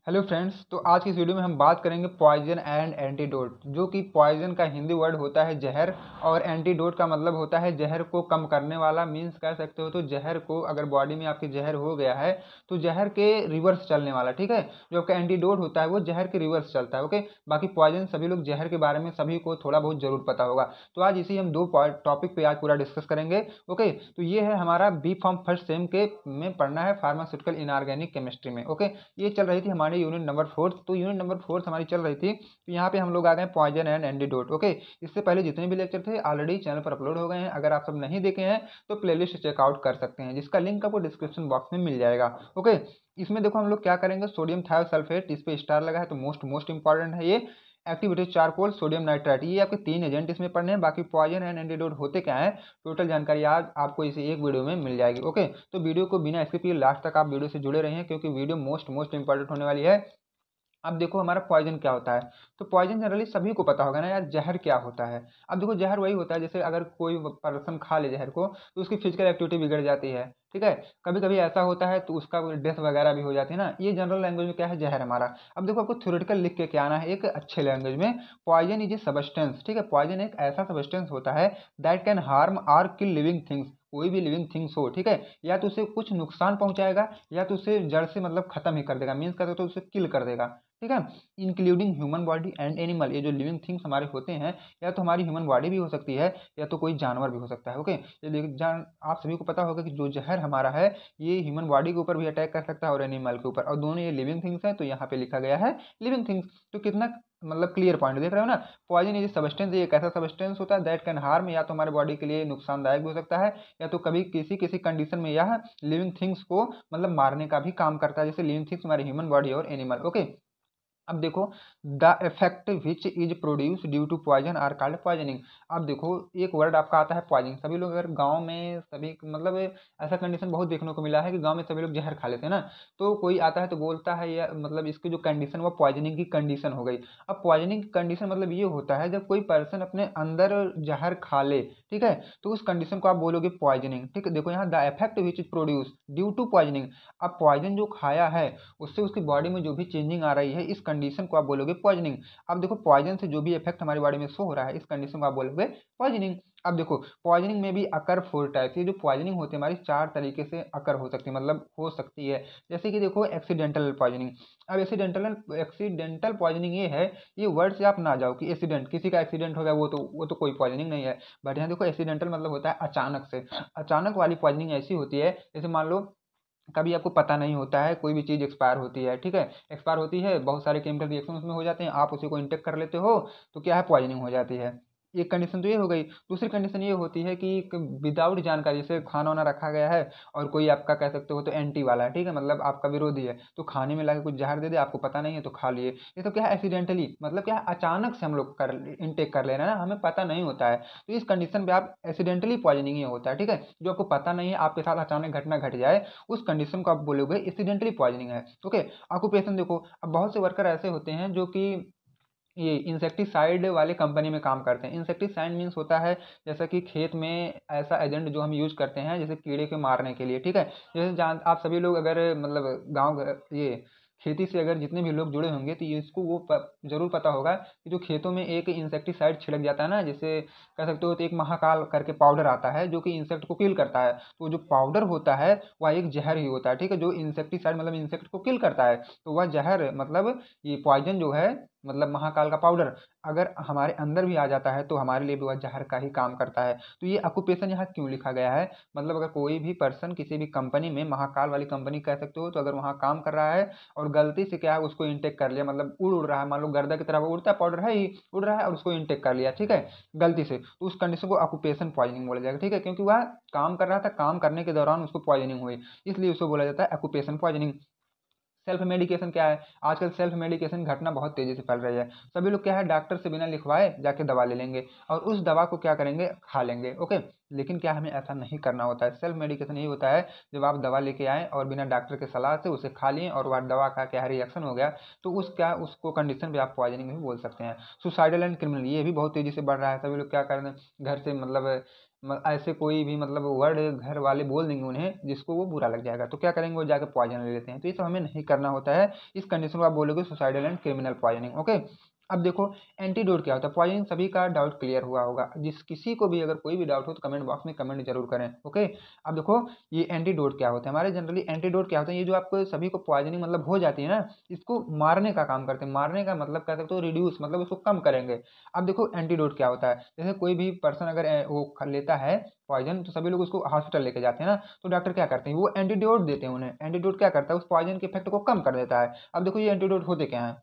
Hello friends. तो आज की इस वीडियो में हम बात करेंगे पॉइजन एंड एंटीडोट। जो कि पॉइजन का हिंदी वर्ड होता है जहर, और एंटीडोट का मतलब होता है जहर को कम करने वाला। मीन्स कह सकते हो तो जहर को अगर बॉडी में आपके जहर हो गया है तो जहर के रिवर्स चलने वाला। ठीक है, जो आपका एंटीडोट होता है वो जहर के रिवर्स चलता है। ओके, बाकी पॉइजन सभी लोग जहर के बारे में सभी को थोड़ा बहुत जरूर पता होगा। तो आज इसी हम दो टॉपिक पे आज पूरा डिस्कस करेंगे। ओके, तो ये है हमारा बी फॉर्म फर्स्ट सेम के में पढ़ना है फार्मास्यूटिकल इनऑर्गेनिक केमिस्ट्री में। ओके, ये चल रही थी हमारी यूनिट नंबर फोर्थ। तो यूनिट नंबर फोर्थ हमारी चल रही थी, तो यहाँ पे हम लोग आ गए पॉइजन एंड एंटीडोट। ओके, इससे पहले जितने भी लेक्चर थे ऑलरेडी चैनल पर अपलोड हो गए हैं। अगर आप सब नहीं देखे हैं तो प्लेलिस्ट चेकआउट कर सकते हैं, जिसका लिंक आपको डिस्क्रिप्शन बॉक्स में मिल जाएगा। ओके, इसमें देखो हम लोग क्या करेंगे, सोडियम थायोसल्फेट, इस पे स्टार लगा है तो मोस्ट इंपॉर्टेंट है ये। एक्टिविटी चारकोल, सोडियम नाइट्राइट, ये आपके तीन एजेंट इसमें पढ़ने हैं। बाकी पॉइजन एंड एंटीडोट होते क्या है, टोटल जानकारी आज आपको इसी एक वीडियो में मिल जाएगी। ओके, तो वीडियो को बिना स्किप किए लास्ट तक आप वीडियो से जुड़े रहिए, क्योंकि वीडियो मोस्ट इंपॉर्टेंट होने वाली है। अब देखो हमारा पॉइजन क्या होता है। तो पॉइजन जनरली सभी को पता होगा ना यार, जहर क्या होता है। अब देखो जहर वही होता है, जैसे अगर कोई पर्सन खा ले जहर को तो उसकी फिजिकल एक्टिविटी बिगड़ जाती है। ठीक है, कभी कभी ऐसा होता है तो उसका डेथ वगैरह भी हो जाती है ना। ये जनरल लैंग्वेज में क्या है, जहर हमारा। अब देखो आपको थ्योरेटिकल लिख के क्या आना है एक अच्छे लैंग्वेज में। Poison is a substance. ठीक है, पॉइजन एक ऐसा सबस्टेंस होता है that can harm or kill living things. कोई भी लिविंग थिंग्स हो, ठीक है, या तो उसे कुछ नुकसान पहुंचाएगा या तो उसे जड़ से मतलब खत्म ही कर देगा। मीन्स कहते तो उसे किल कर देगा। ठीक है, including human body and animal. ये जो लिविंग थिंग्स हमारे होते हैं, या तो हमारी ह्यूमन बॉडी भी हो सकती है या तो कोई जानवर भी हो सकता है। ओके, ये जान आप सभी को पता होगा कि जो जहर हमारा है ये ह्यूमन बॉडी के ऊपर भी अटैक कर सकता है और एनिमल के ऊपर, और दोनों ये लिविंग थिंग्स हैं तो यहाँ पे लिखा गया है लिविंग थिंग्स। तो कितना मतलब क्लियर पॉइंट देख रहे हो ना। पॉइजन ये सब्सटेंस एक ऐसा सब्सटेंस होता है दैट कैन हार्म, या तो हमारे बॉडी के लिए नुकसानदायक भी हो सकता है या तो कभी किसी किसी कंडीशन में यह लिविंग थिंग्स को मतलब मारने का भी काम करता है, जैसे लिविंग थिंग्स हमारी ह्यूमन बॉडी और एनिमल। ओके, अब देखो the effect which is produce due to poison are called poisoning. अब देखो एक वर्ड आपका आता है पॉइजनिंग। सभी लोग अगर गांव में सभी मतलब ऐसा कंडीशन बहुत देखने को मिला है कि गांव में सभी लोग जहर खा लेते हैं ना, तो कोई आता है तो बोलता है या मतलब इसकी जो कंडीशन वो पॉइजनिंग की कंडीशन हो गई। अब पॉइजनिंग की कंडीशन मतलब ये होता है जब कोई पर्सन अपने अंदर जहर खा ले, ठीक है, तो उस कंडीशन को आप बोलोगे पॉइजनिंग। ठीक है, देखो यहाँ the effect which is produce due to poisoning. अब पॉइजन जो खाया है उससे उसकी बॉडी में जो भी चेंजिंग आ रही है, इस कंडीशन को आप बोलोगे पॉइजनिंग। अब देखो पॉइजन से जो भी इफेक्ट हमारी बॉडी में शो हो रहा है, इस कंडीशन को आप बोलोगे पॉइजनिंग। अब देखो पॉइजनिंग में भी अकर फोर टाइप्स। ये जो पॉइजनिंग होती है हमारी चार तरीके से अकर हो सकती है, मतलब हो सकती है। जैसे कि देखो एक्सीडेंटल पॉइजनिंग। अब एक्सीडेंटल पॉइजनिंग ये है, ये वर्ड से आप ना जाओ कि एक्सीडेंट, किसी का एक्सीडेंट हो गया वो तो कोई पॉइजनिंग नहीं है। बट यहाँ देखो एक्सीडेंटल मतलब होता है अचानक से। अचानक वाली पॉइजनिंग ऐसी होती है जैसे मान लो कभी आपको पता नहीं होता है कोई भी चीज़ एक्सपायर होती है। ठीक है, एक्सपायर होती है, बहुत सारे केमिकल रिएक्शन उसमें हो जाते हैं, आप उसी को इंटेक कर लेते हो तो क्या है, पॉइजनिंग हो जाती है। एक कंडीशन तो ये हो गई। दूसरी कंडीशन ये होती है कि विदाउट जानकारी, जैसे खाना वाना रखा गया है और कोई आपका कह सकते हो तो एंटी वाला है, ठीक है, मतलब आपका विरोधी है, तो खाने में लाके कुछ जहर दे दे, आपको पता नहीं है तो खा लिए। ये तो क्या है, एक्सीडेंटली, मतलब क्या है, अचानक से हम लोग कर इंटेक कर ले रहे हैं ना, हमें पता नहीं होता है। तो इस कंडीशन पे आप एक्सीडेंटली पॉइजनिंग ही होता है। ठीक है, जो आपको पता नहीं है, आपके साथ अचानक घटना घट जाए, उस कंडीशन को आप बोलोगे एक्सीडेंटली पॉइजनिंग है। ओके, ऑक्यूपेशन देखो, अब बहुत से वर्कर ऐसे होते हैं जो कि ये इंसेक्टिसाइड वाले कंपनी में काम करते हैं। इंसेक्टिसाइड मीन्स होता है जैसा कि खेत में ऐसा एजेंट जो हम यूज करते हैं जैसे कीड़े के मारने के लिए। ठीक है, जैसे जान आप सभी लोग अगर मतलब गांव ये खेती से अगर जितने भी लोग जुड़े होंगे तो ये इसको वो जरूर पता होगा कि जो खेतों में एक इंसेक्टिसाइड छिड़क जाता है ना, जैसे कह सकते हो तो एक महाकाल करके पाउडर आता है जो कि इंसेक्ट को किल करता है। तो जो पाउडर होता है वह एक जहर ही होता है। ठीक है, जो इंसेक्टिसाइड मतलब इंसेक्ट को किल करता है, तो वह जहर मतलब ये पॉइजन जो है मतलब महाकाल का पाउडर अगर हमारे अंदर भी आ जाता है तो हमारे लिए भी वह जहर का ही काम करता है। तो ये ऑक्यूपेशन यहाँ क्यों लिखा गया है, मतलब अगर कोई भी पर्सन किसी भी कंपनी में, महाकाल वाली कंपनी कह सकते हो, तो अगर वहाँ काम कर रहा है और गलती से क्या है उसको इंटेक कर लिया, मतलब उड़ रहा है, मान लो गर्दा की तरह वो उड़ता है, पाउडर है ही, उड़ रहा है और उसको इंटेक कर लिया, ठीक है, गलती से, तो उस कंडीशन को ऑक्यूपेशन पॉइजनिंग बोला जाएगा। ठीक है, क्योंकि वह काम कर रहा था, काम करने के दौरान उसको पॉइजनिंग हुई, इसलिए उसको बोला जाता है ऑक्यूपेशन पॉइजनिंग। सेल्फ मेडिकेशन क्या है, आजकल सेल्फ मेडिकेशन घटना बहुत तेजी से फैल रही है। सभी लोग क्या है, डॉक्टर से बिना लिखवाए जाके दवा ले लेंगे और उस दवा को क्या करेंगे, खा लेंगे। ओके, लेकिन क्या हमें ऐसा नहीं करना होता है। सेल्फ मेडिकेशन यही होता है जब आप दवा लेके आए और बिना डॉक्टर के सलाह से उसे खा लिए और वह दवा का क्या रिएक्शन हो गया, तो उसको कंडीशन भी आप पॉइजनिंग भी बोल सकते हैं। सुसाइडल एंड क्रिमिनल ये भी बहुत तेजी से बढ़ रहा है। सभी लोग क्या कर रहे हैं, घर से मतलब ऐसे कोई भी मतलब वर्ड घर वाले बोल देंगे उन्हें जिसको वो बुरा लग जाएगा, तो क्या करेंगे वो जाकर पॉइजन ले लेते हैं। तो ये सब हमें नहीं करना होता है। इस कंडीशन को आप बोलोगे suicidal and criminal poisoning. Okay, अब देखो एंटीडोट क्या होता है। पॉइजनिंग सभी का डाउट क्लियर हुआ होगा। जिस किसी को भी अगर कोई भी डाउट हो तो कमेंट बॉक्स में कमेंट जरूर करें। ओके, अब देखो ये एंटीडोट क्या होता है। हमारे जनरली एंटीडोट क्या होता है, ये जो आपको सभी को पॉइजनिंग मतलब हो जाती है ना, इसको मारने का काम करते हैं। मारने का मतलब कह सकते हो रिड्यूस, मतलब उसको कम करेंगे। अब देखो एंटीडोट क्या होता है, जैसे कोई भी पर्सन अगर वो लेता है पॉइजन, तो सभी लोग उसको हॉस्पिटल लेके जाते हैं ना, तो डॉक्टर क्या करते हैं वो एंटीडोट देते हैं उन्हें। एंटीडोट क्या करता है उस पॉइजन के इफेक्ट को कम कर देता है। अब देखो ये एंटीडोट होते क्या है।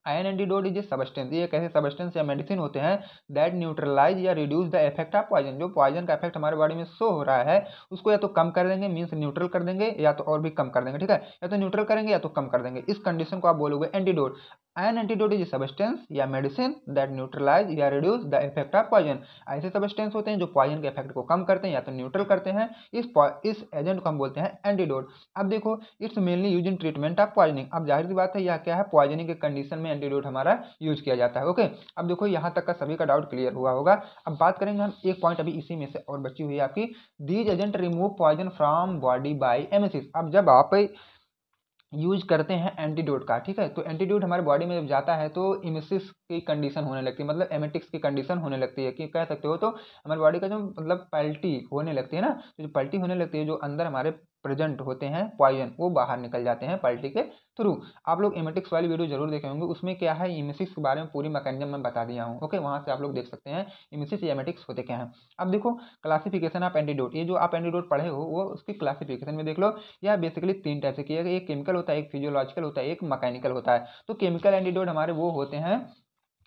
An antidote is a substance, ये एक ऐसे सबस्टेंस या मेडिसिन होते हैं that neutralise or reduce the effect of poison. जो पॉइजन का इफेक्ट हमारे बॉडी में शो हो रहा है उसको या तो कम कर देंगे, मीन्स न्यूट्रल कर देंगे, या तो और भी कम कर देंगे। ठीक है, या तो न्यूट्रल करेंगे या तो कम कर देंगे। इस कंडीशन को आप बोलोगे antidote. An antidote is a substance या medicine that neutralise or reduce the effect of poison. ऐसे सबस्टेंस होते हैं जो पॉइजन के इफेक्ट को कम करते हैं या तो न्यूट्रल करते हैं। इस एजेंट को हम बोलते हैं एंटीडोट। अब देखो it's mainly use in treatment of poisoning. अब जाहिर सी बात है यह क्या है, पॉइजनिंग के कंडीशन में एंटीडोट हमारा यूज किया जाता है। ओके, अब देखो यहाँ तक का सभी का डाउट क्लियर हुआ होगा। अब बात करेंगे हम एक पॉइंट अभी इसी में से और बची हुई है आपकी, these agent remove poison from body by emesis. अब जब आप यूज करते हैं एंटीडोट का, ठीक है, तो एंटीडोट हमारे बॉडी में जब जाता है तो इमेसिस की कंडीशन होने लगती है, मतलब एमेटिक्स की कंडीशन होने लगती है कि कह सकते हो। तो हमारे बॉडी का जो मतलब पल्टी होने लगती है ना, तो जो पल्टी होने लगती है, जो अंदर हमारे प्रेजेंट होते हैं पॉइजन वो बाहर निकल जाते हैं पल्टी के थ्रू। आप लोग एमेटिक्स वाली वीडियो जरूर देखे होंगे, उसमें क्या है इमेसिस के बारे में पूरी मैकेनिज्म मैं बता दिया हूँ। ओके, वहाँ से आप लोग देख सकते हैं इमेसिस या एमेटिक्स होते क्या हैं। अब देखो क्लासिफिकेशन ऑफ एंटीडोट, ये जो आप एंटीडोट पढ़े हो वो उसकी क्लासिफिकेशन में देख लो। यह बेसिकली तीन टाइप से किया गया, एक केमिकल होता है, एक फिजियोलॉजिकल होता है, एक मैकेनिकल होता है। तो केमिकल एंटीडोट हमारे वो होते हैं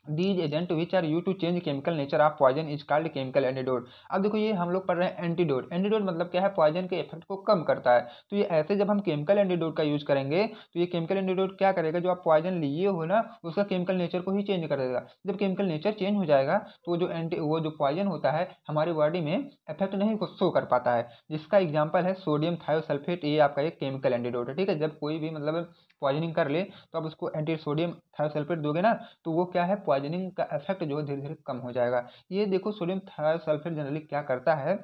these agent which are use to change chemical nature of poison is called chemical antidote. अब देखो ये हम लोग पढ़ रहे हैं एंटीडोट। एंटीडोट मतलब क्या है, पॉइजन के इफेक्ट को कम करता है। तो ये ऐसे जब हम केमिकल एंटीडोट का यूज करेंगे तो ये केमिकल एंटीडोट क्या करेगा, जो आप पॉइजन लिए हो ना उसका केमिकल नेचर को ही चेंज कर देगा। जब केमिकल नेचर चेंज हो जाएगा तो वो जो पॉइजन होता है हमारी बॉडी में इफेक्ट नहीं शो कर पाता है। जिसका एग्जाम्पल है सोडियम थायोसल्फेट, ये आपका एक केमिकल एंटीडोट है। ठीक है, जब कोई भी मतलब पॉइजनिंग कर ले तो आप उसको एंटी सोडियम थायोसल्फेट दोगे ना, तो वो क्या है पॉइजनिंग का इफेक्ट जो है धीरे धीरे कम हो जाएगा। ये देखो सोडियम थायोसल्फेट जनरली क्या करता है,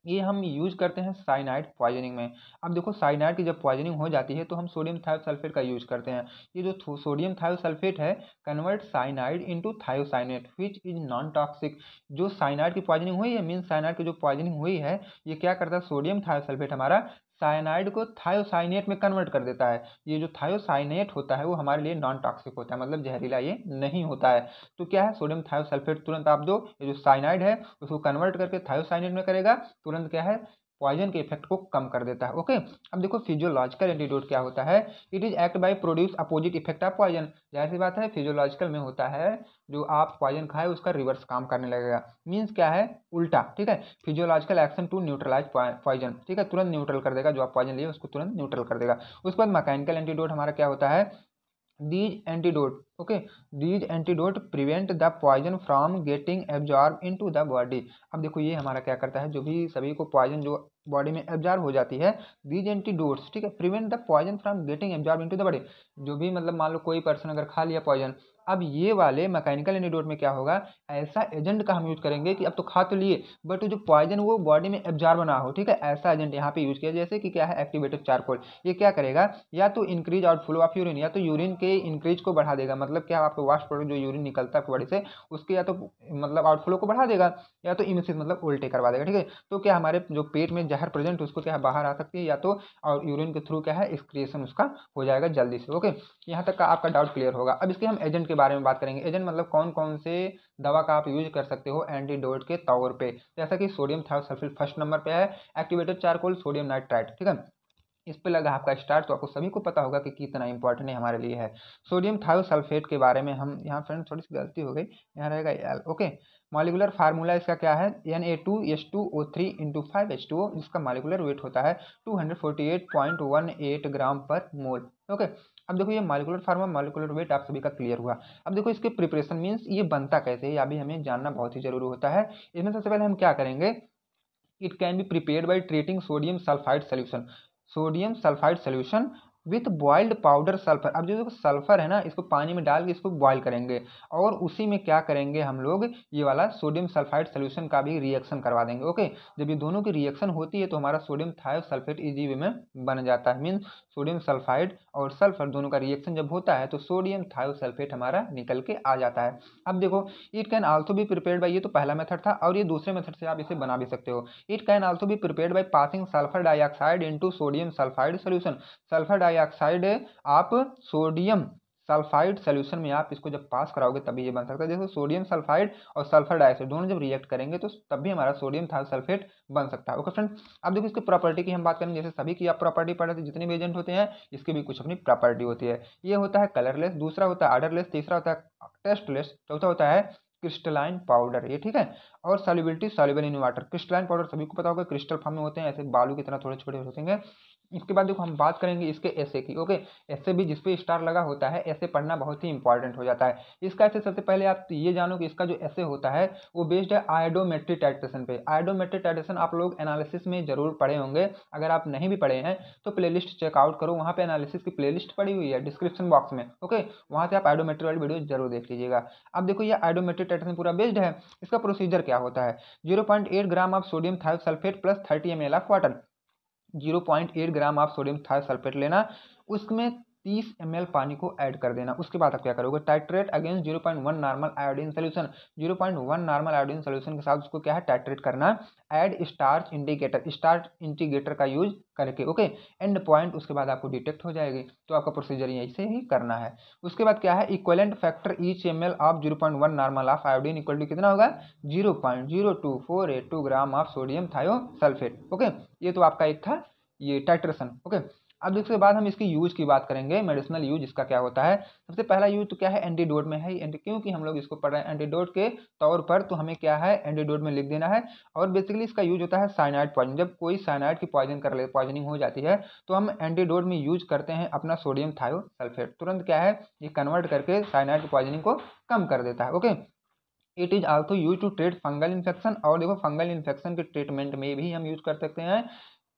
ये हम यूज करते हैं साइनाइड पॉइजनिंग में। अब देखो साइनाइड की जब पॉइजनिंग हो जाती है तो हम सोडियम थायोसल्फेट का यूज करते हैं। ये जो सोडियम थायोसल्फेट है convert cyanide into thiocyanate which is non toxic. जो साइनाइड की पॉइजनिंग हुई है, मीन साइनाइड की जो पॉइजनिंग हुई है, ये क्या करता है सोडियम थायोसल्फेट हमारा साइनाइड को थायोसाइनेट में कन्वर्ट कर देता है। ये जो थायोसाइनेट होता है वो हमारे लिए नॉन टॉक्सिक होता है, मतलब जहरीला ये नहीं होता है। तो क्या है सोडियम थायोसल्फेट तुरंत आप दो, ये जो साइनाइड है उसको कन्वर्ट करके थायोसाइनेट में करेगा, तुरंत क्या है पॉइजन के इफेक्ट को कम कर देता है। ओके, अब देखो फिजियोलॉजिकल एंटीडोट क्या होता है, it is act by produce opposite effect of poison. जाहिर सी बात है फिजियोलॉजिकल में होता है जो आप पॉइजन खाए उसका रिवर्स काम करने लगेगा, मीन्स क्या है उल्टा। ठीक है, physiological action to neutralise poison, ठीक है, तुरंत न्यूट्रल कर देगा, जो आप पॉइजन लिए उसको तुरंत न्यूट्रल कर देगा। उसके बाद मैकेनिकल एंटीडोट हमारा क्या होता है, these antidote, okay, these antidote prevent the poison from getting absorbed into the body। अब देखो ये हमारा क्या करता है, जो भी सभी को पॉइजन जो बॉडी में एब्जॉर्ब हो जाती है, these antidotes, ठीक है, prevent the poison from getting absorbed into the body। जो भी मतलब मान लो कोई पर्सन अगर खा लिया पॉइजन, अब ये वाले मैकेनिकल एंटीडोट में क्या होगा, ऐसा एजेंट का हम यूज करेंगे कि अब तो खा तो लिए बट जो पॉइजन वो बॉडी में एब्जॉर्ब ना हो। ठीक है, ऐसा एजेंट यहाँ पे यूज किया, जैसे कि क्या है एक्टिवेटेड चारकोल। ये क्या करेगा, या तो इंक्रीज आउटफ्लो ऑफ यूरिन, या तो यूरिन के इंक्रीज को बढ़ा देगा, मतलब क्या आपको वास्ट प्रोडक्ट जो यूरिन निकलता है बॉडी से उसके या तो मतलब आउटफ्लो को बढ़ा देगा, या तो इमिसिस मतलब उल्टे करवा देगा। ठीक है, तो क्या हमारे जो पेट में जहर प्रेजेंट है उसको क्या बाहर आ सकती है, या तो और यूरिन के थ्रू क्या है एक्सक्रिएशन उसका हो जाएगा जल्दी से। ओके, यहाँ तक का आपका डाउट क्लियर होगा। अब इसके हम एजेंट के बारे में बात करेंगे। एजेंट मतलब कौन कौन से दवा का आप यूज कर सकते हो एंटीडोट के तौर पे, जैसा कि सोडियम थायोसल्फेट फर्स्ट नंबर पे है, एक्टिवेटेड चारकोल, सोडियम नाइट्राइट। ठीक है, इस पे लगा आपका स्टार, तो आपको सभी को पता होगा कि कितना इंपॉर्टेंट है हमारे लिए है। सोडियम थायोसल्फेट के बारे में हम यहाँ फ्रेंड थोड़ी सी गलती हो गई, यहाँ रहेगा एल। ओके, मॉलिकुलर फार्मूला इसका क्या है, Na2H2O3 × 5H2O, जिसका मॉलिकुलर वेट होता है 248.18 ग्राम पर मोल। ओके, अब देखो ये मॉलिकुलर फार्मूला मॉलिकुलर वेट आप सभी का क्लियर हुआ। अब देखो इसके प्रिपरेशन मीन्स ये बनता कैसे है, या भी हमें जानना बहुत ही जरूरी होता है। इसमें सबसे पहले हम क्या करेंगे, it can be prepared by treating sodium sulphide solution. Sodium sulphide solution with boiled powder sulphur. अब जो सल्फर है ना, इसको पानी में डाल के इसको बॉयल करेंगे और उसी में क्या करेंगे हम लोग, ये वाला सोडियम सल्फाइड सोल्यूशन का भी रिएक्शन करवा देंगे। ओके, जब ये दोनों की रिएक्शन होती है तो हमारा सोडियम थायोसल्फेट इजी वे में बन जाता है। मीन्स सोडियम सल्फाइड और सल्फर दोनों का रिएक्शन जब होता है तो सोडियम थायोसल्फेट हमारा निकल के आ जाता है। अब देखो, it can also be prepared by, ये तो पहला मेथड था, और ये दूसरे मेथड से आप इसे बना भी सकते हो। It can also be prepared by passing sulphur dioxide into sodium sulphide solution. Sulphur dioxide आप सोडियम सल्फाइड सोल्यूशन में आप इसको जब पास कराओगे तभी ये बन सकता है। देखो, सोडियम सल्फाइड और सल्फर डाइऑक्साइड दोनों जब रिएक्ट करेंगे तो तब भी हमारा सोडियम थायोसल्फेट बन सकता है। ओके फ्रेंड, अब देखो इसकी प्रॉपर्टी की हम बात करेंगे। जैसे सभी की आप प्रॉपर्टी पढ़े थे, जितने भी एजेंट होते हैं इसकी भी कुछ अपनी प्रॉपर्टी होती है। ये होता है कलरलेस, दूसरा होता है ऑर्डरलेस, तीसरा होता है टेस्टलेस, चौथा होता है क्रिस्टलाइन पाउडर, ये ठीक है। और solubility soluble in water. Crystalline powder सभी को पता होगा, क्रिस्टल फॉर्म में होते हैं, ऐसे बालू की तरह थोड़े छोटे होते हैं। इसके बाद देखो हम बात करेंगे इसके ऐसे की। ओके, ऐसे भी जिसपे स्टार लगा होता है, ऐसे पढ़ना बहुत ही इंपॉर्टेंट हो जाता है। इसका ऐसे सबसे पहले आप ये जानो कि इसका जो ऐसे होता है वो बेस्ड है आयोडोमेट्रिक टाइट्रेशन पे। आयोडोमेट्रिक टाइट्रेशन आप लोग एनालिसिस में जरूर पढ़े होंगे। अगर आप नहीं भी पढ़े हैं तो प्लेलिस्ट चेकआउट करो, वहाँ पे एनालिसिस की प्लेलिस्ट पड़ी हुई है डिस्क्रिप्शन बॉक्स में। ओके, वहाँ से आप आयोडोमेट्रिक वाली वीडियो जरूर देख लीजिएगा। अब देखो ये आयोडोमेट्रिक टाइट्रेशन पूरा बेस्ड है। इसका प्रोसीजर क्या होता है, 0.8 ग्राम of sodium thiosulphate plus 30 ml of water. 0.8 ग्राम आप सोडियम थायोसल्फेट लेना, उसमें 30 ml पानी को ऐड कर देना। उसके बाद आप क्या करोगे, titrate against 0.1 normal iodine solution. 0.1 normal iodine solution के साथ उसको क्या है, टाइट्रेट करना। Add starch indicator, starch indicator का यूज करके। ओके, एंड पॉइंट उसके बाद आपको डिटेक्ट हो जाएगी। तो आपका प्रोसीजर ऐसे ही करना है। उसके बाद क्या है, equivalent factor each ml of 0.1 normal of iodine equal to कितना होगा, 0.02482 gram of sodium thiosulphate. Okay, ये तो आपका एक था ये टाइट्रेशन। ओके, अब इसके बाद हम इसकी यूज की बात करेंगे, मेडिसिनल यूज इसका क्या होता है। सबसे पहला यूज तो क्या है, एंटीडोट में है। क्योंकि हम लोग इसको पढ़ रहे हैं एंटीडोट के तौर पर, तो हमें क्या है एंटीडोट में लिख देना है। और बेसिकली इसका यूज होता है साइनाइड पॉइजन। जब कोई साइनाइड की पॉइजन कर ले, पॉइजनिंग हो जाती है, तो हम एंटीडोट में यूज करते हैं अपना सोडियम थायोसल्फेट। तुरंत क्या है, ये कन्वर्ट करके साइनाइड की पॉइजनिंग को कम कर देता है। Okay, it is also use to treat fungal infection. और देखो, फंगल इन्फेक्शन के ट्रीटमेंट में भी हम यूज कर सकते हैं।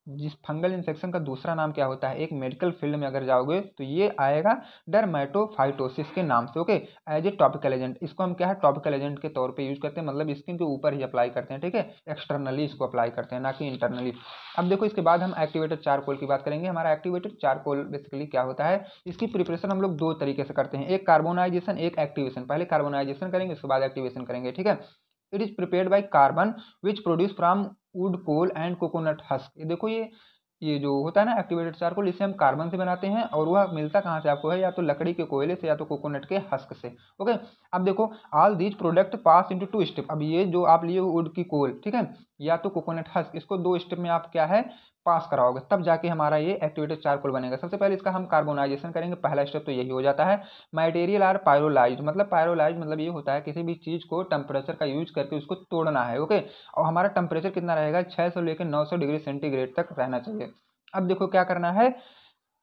जिस फंगल इन्फेक्शन का दूसरा नाम क्या होता है, एक मेडिकल फील्ड में अगर जाओगे तो ये आएगा डर्मेटोफाइटोसिस के नाम से। Okay, as a topical agent, इसको हम क्या है टॉपिकल एजेंट के तौर पे यूज करते हैं, मतलब स्किन के ऊपर ही अप्लाई करते हैं। ठीक है, एक्सटर्नली इसको अप्लाई करते हैं, ना कि इंटरनली। अब देखो इसके बाद हम एक्टिवेटेड चारकोल की बात करेंगे। हमारा एक्टिवेटेड चारकोल बेसिकली क्या होता है, इसकी प्रिपरेशन हम लोग दो तरीके से करते हैं, एक कार्बोनाइजेशन, एक एक्टिवेशन। पहले कार्बोनाइजेशन करेंगे, उसके बाद एक्टिवेशन करेंगे। ठीक है, it is prepared by carbon which produce from wood coal and coconut husk. देखो ये जो होता है ना एक्टिवेटेड चारकोल, इसे हम कार्बन से बनाते हैं, और वह मिलता कहाँ से आपको है, या तो लकड़ी के कोयले से या तो कोकोनट के हस्क से। ओके, अब देखो all these product pass into 2 step. अब ये जो आप लिए वुड की कोल, ठीक है, या तो कोकोनट हस्क, इसको 2 स्टेप में आप क्या है पास कराओगे, तब जाके हमारा ये एक्टिवेटेड चारकोल बनेगा। सबसे पहले इसका हम कार्बोनाइजेशन करेंगे, पहला स्टेप तो यही हो जाता है। मटेरियल आर पायरोलाइज्ड, मतलब पायरोलाइज्ड मतलब ये होता है किसी भी चीज को टेम्परेचर का यूज करके उसको तोड़ना है। ओके, और हमारा टेम्परेचर कितना रहेगा, 600 लेकर 900 डिग्री सेंटीग्रेड तक रहना चाहिए। अब देखो क्या करना है,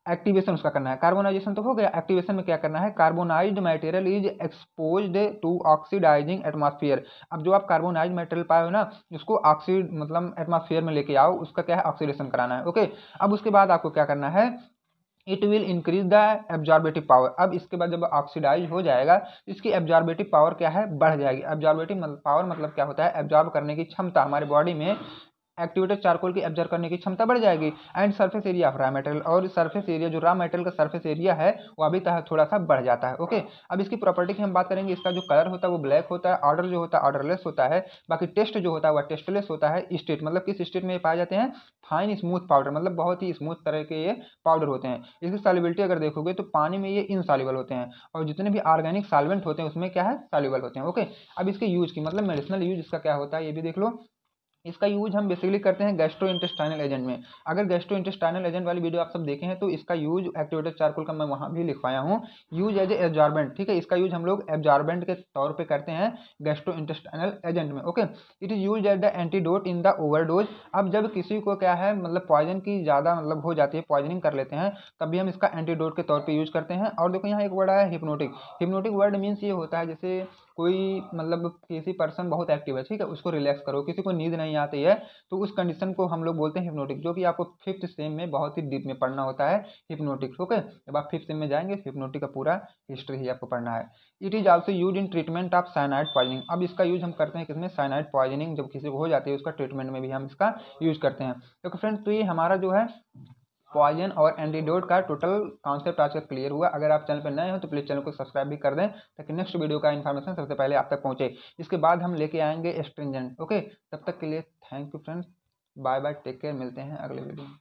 एक्टिवेशन उसका करना है। कार्बोनाइजेशन तो हो गया, एक्टिवेशन में क्या करना है, carbonised material is exposed to oxidising atmosphere. अब जो आप कार्बोनाइज्ड मटेरियल पाए हो ना, उसको ऑक्सीड मतलब एटमॉस्फेयर में लेके आओ, उसका क्या है ऑक्सीडेशन कराना है। ओके, अब उसके बाद आपको क्या करना है, it will increase the absorptive power. अब इसके बाद जब ऑक्सीडाइज हो जाएगा, इसकी एब्जॉर्बेटिव पावर क्या है, बढ़ जाएगी। एब्जॉर्बेटिव पावर मतलब क्या होता है, एब्जॉर्ब करने की क्षमता हमारे बॉडी में एक्टिवेटेड चारकोल की एब्जॉर्ब करने की क्षमता बढ़ जाएगी। And surface area of raw material, और सरफेस एरिया जो रॉ मटेरियल का सरफेस एरिया है वो अभी थोड़ा सा बढ़ जाता है। ओके, अब इसकी प्रॉपर्टी की हम बात करेंगे। इसका जो कलर होता है वो ब्लैक होता है, ऑर्डर जो होता है ऑर्डरलेस होता है, बाकी टेस्ट जो होता है वह टेस्टलेस होता है। स्टेट मतलब किस स्टेट में ये पाए जाते हैं, फाइन स्मूथ पाउडर, मतलब बहुत ही स्मूथ तरह के ये पाउडर होते हैं। इसकी सॉल्युबिलिटी अगर देखोगे तो पानी में ये इनसॉल्युबल होते हैं, और जितने भी ऑर्गेनिक सॉल्वेंट होते हैं उसमें क्या है सॉल्युबल होते हैं। ओके, अब इसके यूज की मतलब मेडिसिनल यूज इसका क्या होता है ये भी देख लो। इसका यूज हम बेसिकली करते हैं गैस्ट्रो इंटेस्टाइनल एजेंट में। अगर गैस्ट्रो इंटेस्टाइनल एजेंट वाली वीडियो आप सब देखे हैं तो इसका यूज एक्टिवेटेड चारकोल का मैं वहां भी लिखवाया हूँ, यूज एज ए एब्जॉर्बेंट। ठीक है, इसका यूज हम लोग एब्जॉर्बेंट के तौर पे करते हैं गैस्ट्रो इंटेस्टाइनल एजेंट में। Okay, it is use as the antidote in the overdose. अब जब किसी को क्या है मतलब पॉइजन की ज़्यादा मतलब हो जाती है, पॉइजनिंग कर लेते हैं, तभी हम इसका एंटीडोट के तौर पर यूज करते हैं। और देखो यहाँ एक वर्ड आया हिप्नोटिक। हिप्नोटिक वर्ड मीन्स ये होता है जैसे कोई मतलब किसी पर्सन बहुत एक्टिव है, ठीक है, उसको रिलैक्स करो, किसी को नींद नहीं आती है तो उस कंडीशन को हम लोग बोलते हैं हिप्नोटिक, जो कि आपको 5th सेम में बहुत ही डीप में पढ़ना होता है हिप्नोटिक्स। ओके, जब आप 5th सेम में जाएंगे हिप्नोटिक का पूरा हिस्ट्री ही आपको पढ़ना है। It is also use in treatment of cyanide poisoning. अब इसका यूज हम करते हैं किसमें, साइनाइड पॉइजनिंग जब किसी को हो जाती है उसका ट्रीटमेंट में भी हम इसका यूज करते हैं। तो फ्रेंड्स, तो ये हमारा जो है पॉइजन और एंटीडोट का टोटल कॉन्सेप्ट आज का क्लियर हुआ। अगर आप चैनल पर नए हो तो प्लीज़ चैनल को सब्सक्राइब भी कर दें ताकि नेक्स्ट वीडियो का इन्फॉर्मेशन सबसे पहले आप तक पहुंचे। इसके बाद हम लेके आएंगे एस्ट्रिंजेंट। ओके, तब तक के लिए thank you friends, bye bye, take care, मिलते हैं अगले वीडियो में।